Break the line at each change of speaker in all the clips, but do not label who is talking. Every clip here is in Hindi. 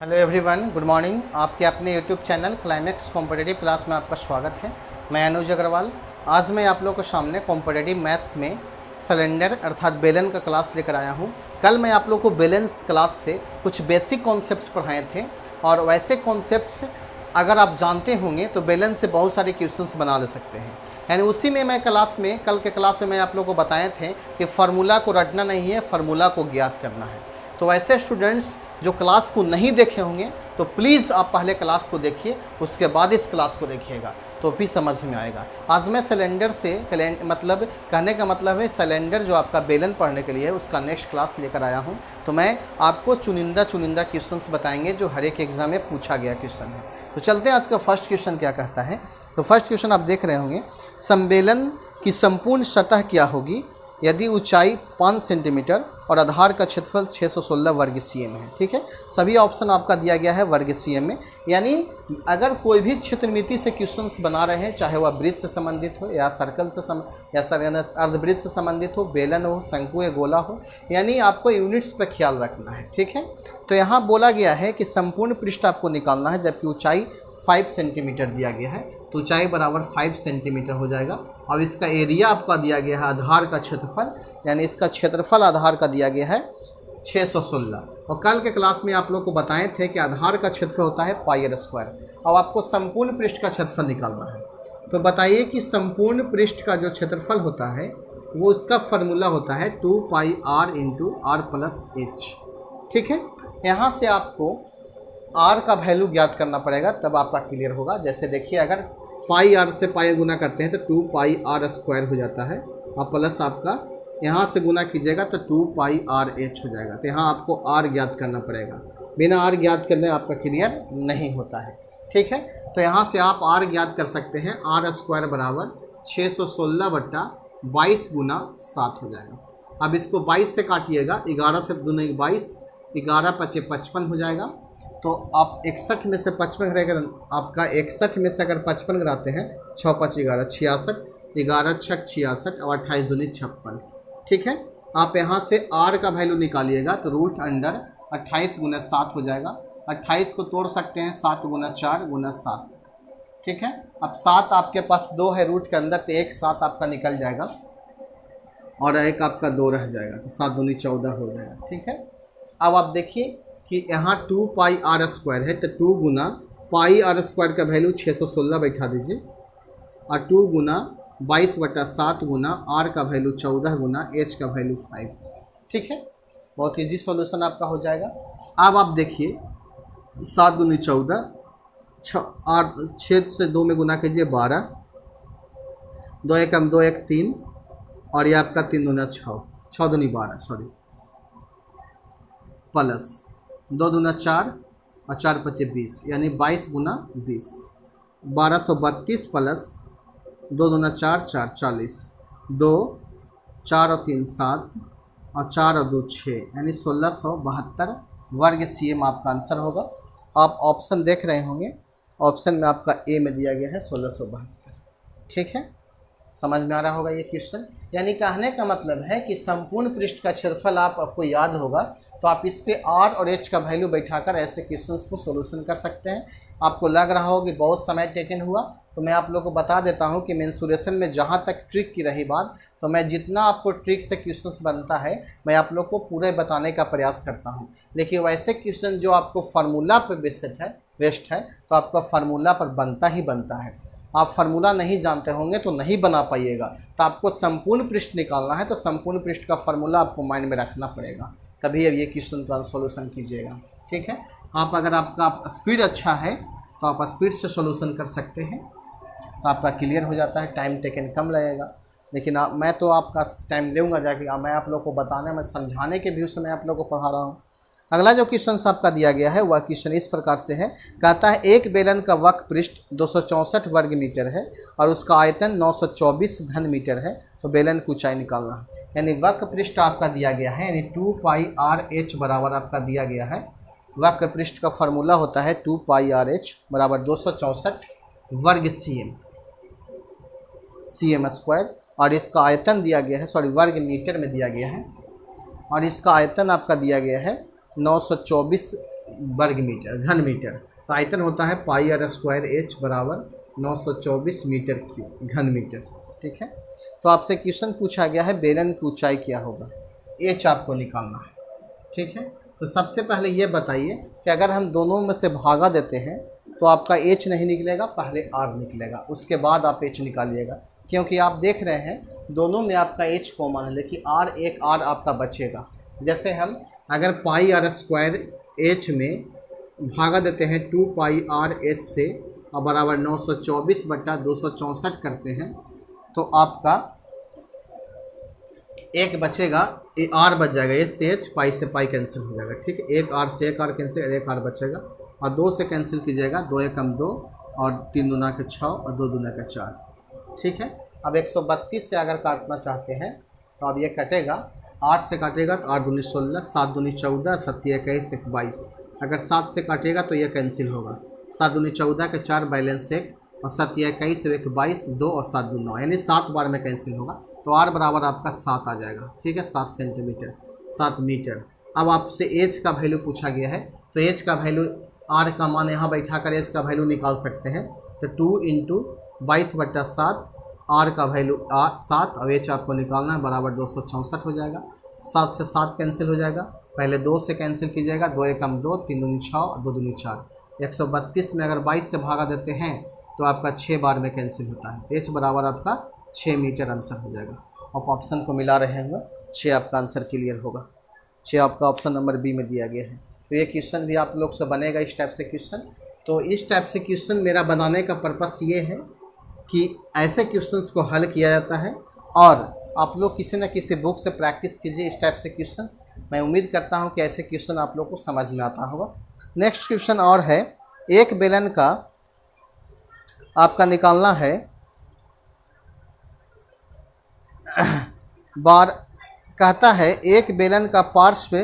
Hello everyone, good morning. आपके अपने YouTube channel climax competitive class में आपका स्वागत है। मैं अनुज अग्रवाल। आज मैं आप लोगों के सामने कॉम्पिटिटिव मैथ्स में सिलेंडर अर्थात बेलन का क्लास लेकर आया हूं। कल मैं आप लोगों को बैलेंस क्लास से कुछ बेसिक कॉन्सेप्ट्स पढ़ाए थे और वैसे कॉन्सेप्ट्स अगर आप जानते होंगे तो बैलेंस से बहुत सारे क्वेश्चंस बना ले सकते हैं। यानी उसी में मैं कल के क्लास में मैं आप लोगों को बताए थे कि फार्मूला को रटना नहीं है, फार्मूला को ज्ञात करना है। तो ऐसे स्टूडेंट्स जो क्लास को नहीं देखे होंगे तो प्लीज़ आप पहले क्लास को देखिए, उसके बाद इस क्लास को देखिएगा तो भी समझ में आएगा। आज मैं सिलेंडर से मतलब कहने का मतलब है सिलेंडर जो आपका बेलन पढ़ने के लिए है उसका नेक्स्ट क्लास लेकर आया हूं। तो मैं आपको चुनिंदा क्वेश्चंस बताएंगे जो हर एक एग्जाम में पूछा गया क्वेश्चन है। तो चलते हैं, आज का फर्स्ट क्वेश्चन क्या कहता है। तो फर्स्ट क्वेश्चन आप देख रहे होंगे, सम्मेलन की संपूर्ण सतह क्या होगी यदि ऊंचाई 5 सेंटीमीटर और आधार का क्षेत्रफल 616 वर्ग सीएम है। ठीक है, सभी ऑप्शन आपका दिया गया है वर्ग सीएम में। यानी अगर कोई भी क्षेत्रमिति से क्वेश्चंस बना रहे हैं, चाहे वह वृत्त से संबंधित हो या सर्कल से या अर्धवृत्त से संबंधित हो, बेलन हो, शंकु या गोला हो, यानी आपको यूनिट्स पर ख्याल रखना है। ठीक है, तो यहाँ बोला गया है कि संपूर्ण पृष्ठ आपको निकालना है, जबकि ऊँचाई 5 सेंटीमीटर दिया गया है तो ऊंचाई बराबर 5 सेंटीमीटर हो जाएगा। और इसका एरिया आपका दिया गया है आधार का क्षेत्रफल, यानी इसका क्षेत्रफल आधार का दिया गया है 616। और कल के क्लास में आप लोग को बताए थे कि आधार का क्षेत्रफल होता है पाई आर स्क्वायर। अब आपको संपूर्ण पृष्ठ का क्षेत्रफल निकालना है। तो बताइए कि संपूर्ण पृष्ठ का जो क्षेत्रफल होता है वो उसका फॉर्मूला होता है 2 pi R into R plus H. ठीक है, यहाँ से आपको आर का वैल्यू ज्ञात करना पड़ेगा, तब आपका क्लियर होगा। जैसे देखिए, अगर पाई आर से पाई गुना करते हैं तो 2 पाई आर स्क्वायर हो जाता है और प्लस आपका यहाँ से गुना कीजिएगा तो 2 पाई आर एच हो जाएगा। तो यहाँ आपको आर ज्ञात करना पड़ेगा, बिना आर ज्ञात करने आपका क्लियर नहीं होता है। ठीक है, तो यहाँ से आप आर ज्ञात कर सकते हैं। आर स्क्वायर बराबर 616 बट्टा 22 गुना 7 हो जाएगा। अब इसको 22 से काटिएगा, 11 से दूना 22, 11 पचे 55 हो जाएगा। तो आप 61 में से 55 रहेगा, आपका 61 में से अगर 55 गिराते हैं 6 5 11 66, 11 6 66 और 28 दूनी 56। ठीक है, आप यहाँ से आर का वैल्यू निकालिएगा तो रूट अंडर 28 गुना 7 हो जाएगा। 28 को तोड़ सकते हैं 7 गुना 4 गुना 7। ठीक है, अब 7 आपके पास 2 है रूट के अंदर, तो एक 7 आपका निकल जाएगा और एक आपका 2 रह जाएगा, तो 7 दूनी 14 हो जाएगा। ठीक है, अब आप देखिए कि यहाँ 2 पाई आर स्क्वायर है तो 2 गुना पाई आर स्क्वायर का वैल्यू 616 बैठा दीजिए और 2 गुना 22 बटा 7 गुना आर का वैल्यू 14 गुना एच का वैल्यू 5। ठीक है, बहुत इजी सॉल्यूशन आपका हो जाएगा। अब आप देखिए 7 दूनी 14, 6 से 2 में गुना कीजिए 12, 2 एक 2 1 3 और ये आपका 3 दूना 6, 6 दूनी 12 सॉरी, प्लस 2 दूना 4 और 4 पचे 20, यानी 22 गुना 20, 1232 प्लस 2 दूना 4 4 40, 2 4 और 3 7 और 4 और 2 6, यानी 1672 वर्ग सीएम आपका आंसर होगा। आप ऑप्शन देख रहे होंगे, ऑप्शन में आपका ए में दिया गया है 1672। ठीक है, समझ में आ रहा होगा ये क्वेश्चन। यानी कहने का मतलब है कि संपूर्ण पृष्ठ का क्षेत्रफल आपको याद होगा तो आप इस पे आर और एच का वैल्यू बैठाकर ऐसे क्वेश्चंस को सॉल्यूशन कर सकते हैं। आपको लग रहा हो कि बहुत समय टेकन हुआ, तो मैं आप लोगों को बता देता हूं कि मेंसुरेशन में जहां तक ट्रिक की रही बात, तो मैं जितना आपको ट्रिक से क्वेश्चंस बनता है मैं आप लोग को पूरे बताने का प्रयास करता हूं। लेकिन वैसे क्वेश्चन जो आपको फार्मूला पर बेस्ड है तो आपका फार्मूला पर बनता ही बनता है। आप फार्मूला नहीं जानते होंगे तो नहीं बना पाइएगा। तो आपको संपूर्ण पृष्ठ निकालना है तो संपूर्ण पृष्ठ का फार्मूला आपको माइंड में रखना पड़ेगा, तभी अब ये क्वेश्चन का सॉल्यूशन कीजिएगा। ठीक है, आप अगर आपका स्पीड अच्छा है तो आप स्पीड से सॉल्यूशन कर सकते हैं तो आपका क्लियर हो जाता है, टाइम टेकन कम लगेगा। लेकिन मैं तो आपका टाइम लूँगा जाके, मैं आप लोग को बताने में समझाने के व्यू से मैं आप लोग को पढ़ा रहा हूँ। अगला जो क्वेश्चन आपका दिया गया है वह क्वेश्चन इस प्रकार से है। कहता है एक बेलन का वक्र पृष्ठ 264 वर्ग मीटर है और उसका आयतन 924 घन मीटर है, तो बेलन की ऊंचाई निकालना है। यानी वक्र पृष्ठ आपका दिया गया है, यानी 2 पाई आर एच बराबर आपका दिया गया है। वक्र पृष्ठ का फॉर्मूला होता है 2 पाई आर एच बराबर 264 वर्ग सीएम स्क्वायर, और इसका आयतन दिया गया है, सॉरी वर्ग मीटर में दिया गया है, और इसका आयतन आपका दिया गया है 924 वर्ग मीटर घन मीटर। तो आयतन होता है पाई आर स्क्वायर एच बराबर 924 मीटर क्यूब घन मीटर। ठीक है, तो आपसे क्वेश्चन पूछा गया है बेलन की ऊंचाई क्या होगा, एच आपको निकालना है। ठीक है, तो सबसे पहले ये बताइए कि अगर हम दोनों में से भागा देते हैं तो आपका एच नहीं निकलेगा, पहले आर निकलेगा, उसके बाद आप एच निकालिएगा, क्योंकि आप देख रहे हैं दोनों में आपका एच कॉमन है, लेकिन आर एक आर आपका बचेगा। जैसे हम अगर पाई आर स्क्वायर एच में भागा देते हैं 2 पाई आर एच से और बराबर 924/264 करते हैं तो आपका एक बचेगा, आर बच जाएगा, एच से एच, पाई से पाई कैंसिल हो जाएगा। ठीक है, एक आर से एक आर कैंसिल, एक आर बचेगा और 2 से कैंसिल कीजिएगा, 2 एकम 2 और 3 दूना के 6 और 2 दूना के 4। ठीक है, अब 132 से अगर काटना चाहते हैं तो अब ये कटेगा, 8 से काटेगा तो 8 दूनी 16, 7 दूनी 14, 7 21, 22। अगर 7 से काटेगा तो ये कैंसिल होगा, 7 दूनी 14 के 4 बैलेंस 1 और 7 21 1 22 2 और 7 दूनी 9, यानी 7 बार में कैंसिल होगा। तो आर बराबर आपका 7 आ जाएगा। ठीक है, 7 सेंटीमीटर 7 मीटर। अब आपसे एच का वैल्यू पूछा गया है, तो एच का वैल्यू, आर का मान यहाँ बैठा कर एच का वैल्यू निकाल सकते हैं। तो 2 × 22/7, आर का वैल्यू 7 और एच आपको निकालना है, बराबर 264 हो जाएगा। 7 से 7 कैंसिल हो जाएगा, पहले 2 से कैंसिल कीजिएगा, 2 एकम 2, 3 दूनी 6 और 2 दूनी 4। 132 में अगर 22 से भागा देते हैं तो आपका 6 बार में कैंसिल होता है। एच बराबर आपका 6 मीटर आंसर हो जाएगा। आप ऑप्शन को मिला रहे होंगे, 6 आपका आंसर क्लियर होगा। 6 आपका ऑप्शन नंबर बी में दिया गया है। तो ये क्वेश्चन भी आप लोग से बनेगा इस टाइप से क्वेश्चन। तो इस टाइप से क्वेश्चन मेरा बनाने का पर्पस ये है कि ऐसे क्वेश्चंस को हल किया जाता है और आप लोग किसी न किसी बुक से प्रैक्टिस कीजिए इस टाइप से क्वेश्चंस। मैं उम्मीद करता हूँ कि ऐसे क्वेश्चन आप लोग को समझ में आता होगा। नेक्स्ट क्वेश्चन और है, एक बेलन का आपका निकालना है बार, कहता है एक बेलन का पार्श्व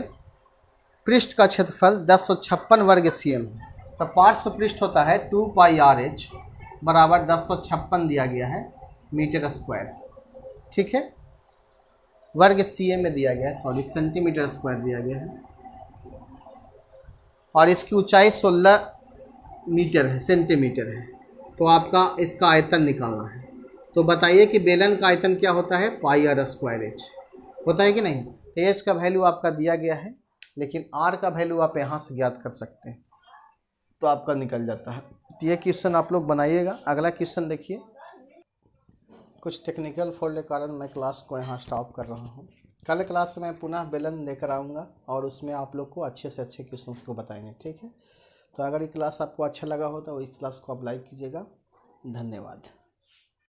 पृष्ठ का क्षेत्रफल 1056 वर्ग सीएम है। तो पार्श्व पृष्ठ होता है 2 पाई आर एच बराबर 1056 दिया गया है मीटर स्क्वायर। ठीक है, वर्ग सीएम में दिया गया है, सॉरी सेंटीमीटर स्क्वायर दिया गया है, और इसकी ऊंचाई 16 मीटर है, सेंटीमीटर है। तो आपका इसका आयतन निकालना है। तो बताइए कि बेलन का आयतन क्या होता है, पाई आर स्क्वायर एच होता है कि नहीं। एच का वैल्यू आपका दिया गया है, लेकिन आर का वैल्यू आप यहाँ से ज्ञात कर सकते हैं, तो आपका निकल जाता है। तो ये क्वेश्चन आप लोग बनाइएगा। अगला क्वेश्चन देखिए, कुछ टेक्निकल फॉल्ट के कारण मैं क्लास को यहाँ स्टॉप कर रहा हूँ। कल क्लास में पुनः बेलन लेकर आऊँगा और उसमें आप लोग को अच्छे से अच्छे क्वेश्चंस को बताएंगे। ठीक है, तो अगर ये क्लास आपको अच्छा लगा हो तो इस क्लास को आप लाइक कीजिएगा। धन्यवाद।